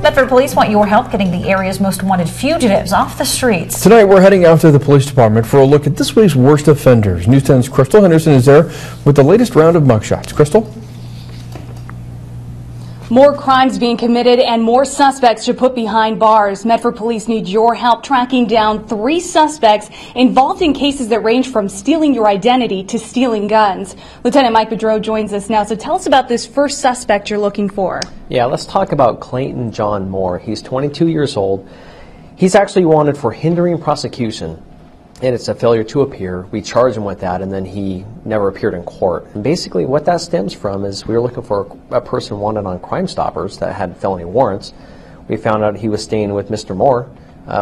Medford police want your help getting the area's most wanted fugitives off the streets. Tonight we're heading out to the police department for a look at this week's worst offenders. News 10's Crystal Henderson is there with the latest round of mugshots. Crystal? More crimes being committed and more suspects to put behind bars. Medford police need your help tracking down 3 suspects involved in cases that range from stealing your identity to stealing guns. Lieutenant Mike Bedreau joins us now. So tell us about this first suspect you're looking for. Yeah, let's talk about Clayton Jon Mooreage. He's 22 years old. He's actually wanted for hindering prosecution, and it's a failure to appear. We charged him with that, and then he never appeared in court. And basically what that stems from is we were looking for a person wanted on Crime Stoppers that had felony warrants. We found out he was staying with Mr. Moore.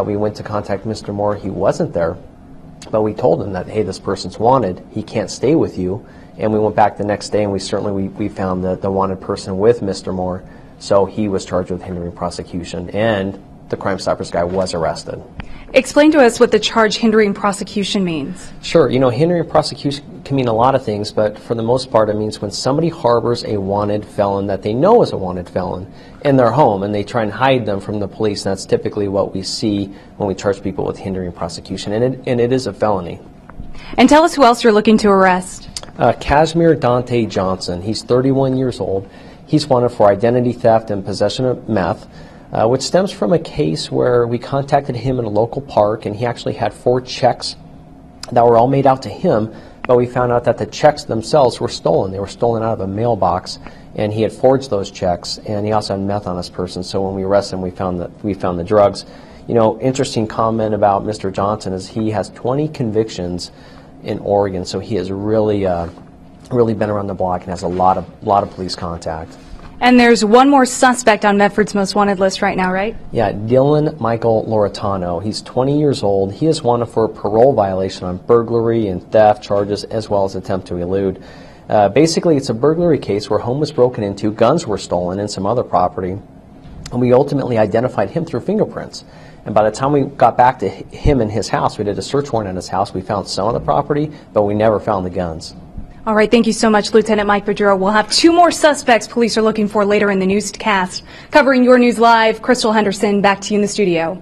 We went to contact Mr. Moore. He wasn't there, but we told him that, hey, this person's wanted. He can't stay with you. And we went back the next day, and we found the wanted person with Mr. Moore. So he was charged with hindering prosecution, and the Crime Stoppers guy was arrested. Explain to us what the charge hindering prosecution means. Sure. You know, hindering prosecution can mean a lot of things, but for the most part it means when somebody harbors a wanted felon that they know is a wanted felon in their home and they try and hide them from the police. And that's typically what we see when we charge people with hindering prosecution, and it is a felony. And tell us who else you're looking to arrest. Casimiur Dontae Johnson. He's 31 years old. He's wanted for identity theft and possession of meth, which stems from a case where we contacted him in a local park, and he actually had 4 checks that were all made out to him, but we found out that the checks themselves were stolen. They were stolen out of a mailbox, and he had forged those checks, and he also had meth on his person. So when we arrested him, we found the drugs. You know, interesting comment about Mr. Johnson is he has 20 convictions in Oregon, so he has really been around the block and has a lot of police contact. And there's one more suspect on Medford's most wanted list right now, right? Yeah, Michael Lauretanoage. He's 20 years old. He is wanted for a parole violation on burglary and theft charges, as well as attempt to elude. Basically, it's a burglary case where a home was broken into, guns were stolen, and some other property. And we ultimately identified him through fingerprints. And by the time we got back to him in his house, we did a search warrant at his house. We found some of the property, but we never found the guns. All right, thank you so much, Lieutenant Mike Bedreau. We'll have 2 more suspects police are looking for later in the newscast. Covering your news live, Crystal Henderson, back to you in the studio.